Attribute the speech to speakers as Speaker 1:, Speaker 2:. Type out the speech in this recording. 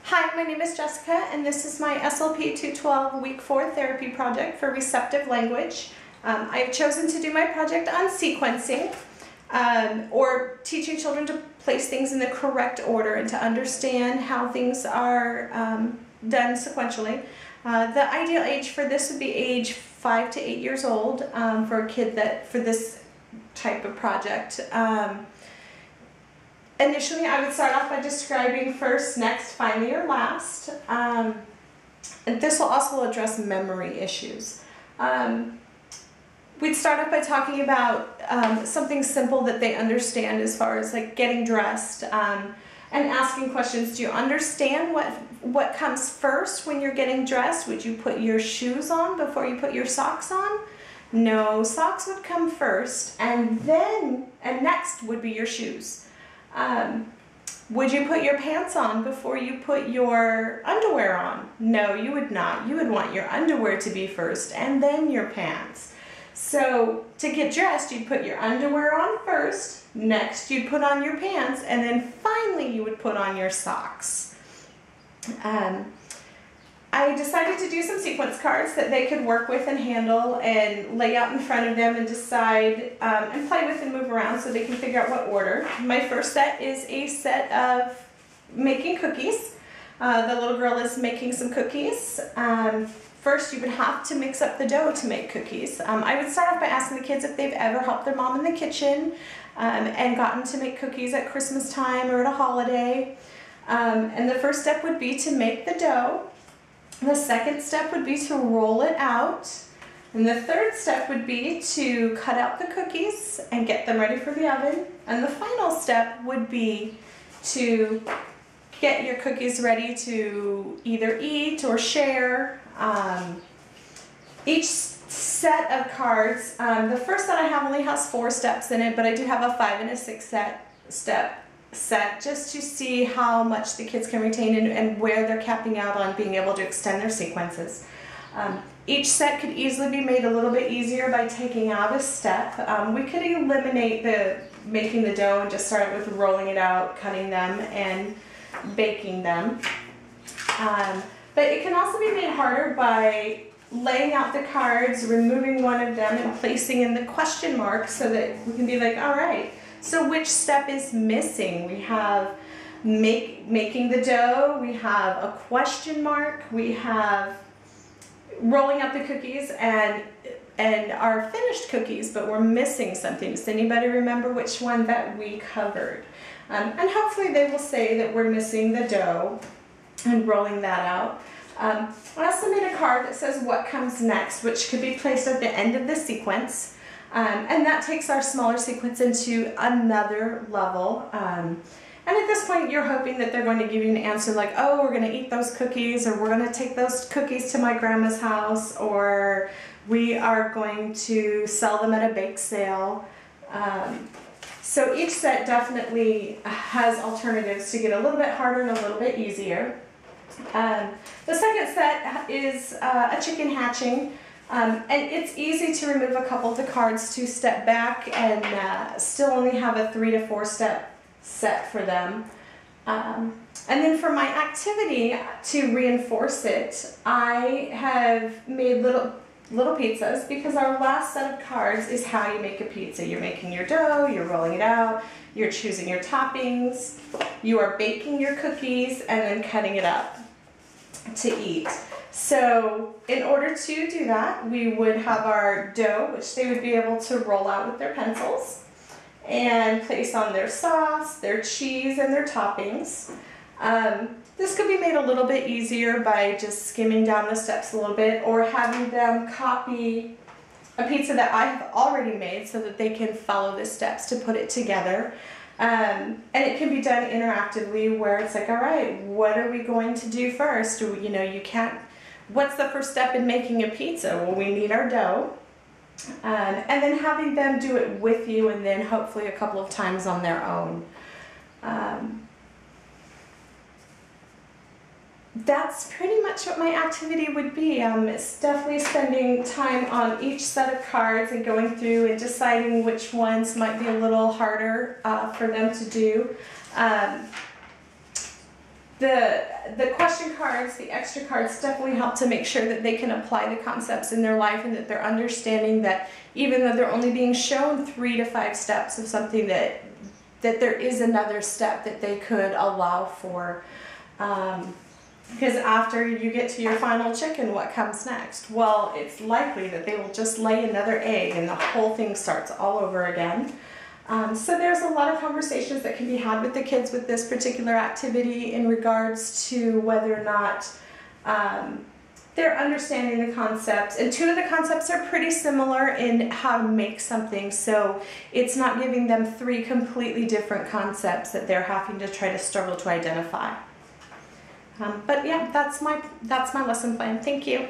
Speaker 1: Hi, my name is Jessica, and this is my SLP212 Week 4 therapy project for receptive language. I have chosen to do my project on sequencing, or teaching children to place things in the correct order and to understand how things are done sequentially. The ideal age for this would be age 5 to 8 years old for a kid for this type of project. Initially, I would start off by describing first, next, finally, or last. And this will also address memory issues. We'd start off by talking about something simple that they understand as far as like getting dressed and asking questions. Do you understand what comes first when you're getting dressed? Would you put your shoes on before you put your socks on? No, socks would come first, and next would be your shoes. Would you put your pants on before you put your underwear on? No, you would not. You would want your underwear to be first and then your pants. So to get dressed, you'd put your underwear on first, next you'd put on your pants, and then finally you would put on your socks. I decided to do some sequence cards that they could work with and handle and lay out in front of them and decide and play with and move around so they can figure out what order. My first set is a set of making cookies. The little girl is making some cookies. First, you would have to mix up the dough to make cookies. I would start off by asking the kids if they've ever helped their mom in the kitchen and gotten to make cookies at Christmas time or at a holiday. And the first step would be to make the dough. The second step would be to roll it out. And the third step would be to cut out the cookies and get them ready for the oven. And the final step would be to get your cookies ready to either eat or share. Each set of cards, the first set I have only has 4 steps in it, but I do have a 5 and a 6 step set just to see how much the kids can retain and where they're capping out on being able to extend their sequences. Each set could easily be made a little bit easier by taking out a step. We could eliminate making the dough and just start with rolling it out, cutting them, and baking them. But it can also be made harder by laying out the cards, removing one of them, and placing in the question mark so that we can be like, all right, so which step is missing? We have making the dough, we have a question mark, we have rolling out the cookies and our finished cookies, but we're missing something. Does anybody remember which one that we covered? And hopefully they will say that we're missing the dough and rolling that out. I also made a card that says what comes next, which could be placed at the end of the sequence. And that takes our smaller sequence into another level. And at this point, you're hoping that they're going to give you an answer like, oh, we're going to eat those cookies, or we're going to take those cookies to my grandma's house, or we are going to sell them at a bake sale. So each set definitely has alternatives to get a little bit harder and a little bit easier. The second set is a chicken hatching. And it's easy to remove a couple of the cards to step back and still only have a 3 to 4 step set for them. And then for my activity to reinforce it, I have made little pizzas, because our last set of cards is how you make a pizza. You're making your dough, you're rolling it out, you're choosing your toppings, you are baking your cookies, and then cutting it up to eat. So in order to do that, we would have our dough, which they would be able to roll out with their pencils and place on their sauce, their cheese, and their toppings. This could be made a little bit easier by just skimming down the steps a little bit, or having them copy a pizza that I have already made so that they can follow the steps to put it together. And it can be done interactively, where it's like, all right, what are we going to do first? Or, you know, you can't, what's the first step in making a pizza? Well, we need our dough. And then having them do it with you, and then hopefully a couple of times on their own. That's pretty much what my activity would be. It's definitely spending time on each set of cards and going through and deciding which ones might be a little harder for them to do. the question cards, the extra cards definitely help to make sure that they can apply the concepts in their life, and that they're understanding that even though they're only being shown 3 to 5 steps of something, that there is another step that they could allow for. Because after you get to your final chicken, what comes next? Well, it's likely that they will just lay another egg and the whole thing starts all over again. So there's a lot of conversations that can be had with the kids with this particular activity in regards to whether or not they're understanding the concepts. And 2 of the concepts are pretty similar in how to make something, so it's not giving them 3 completely different concepts that they're having to try to struggle to identify. But yeah, that's my lesson plan. Thank you.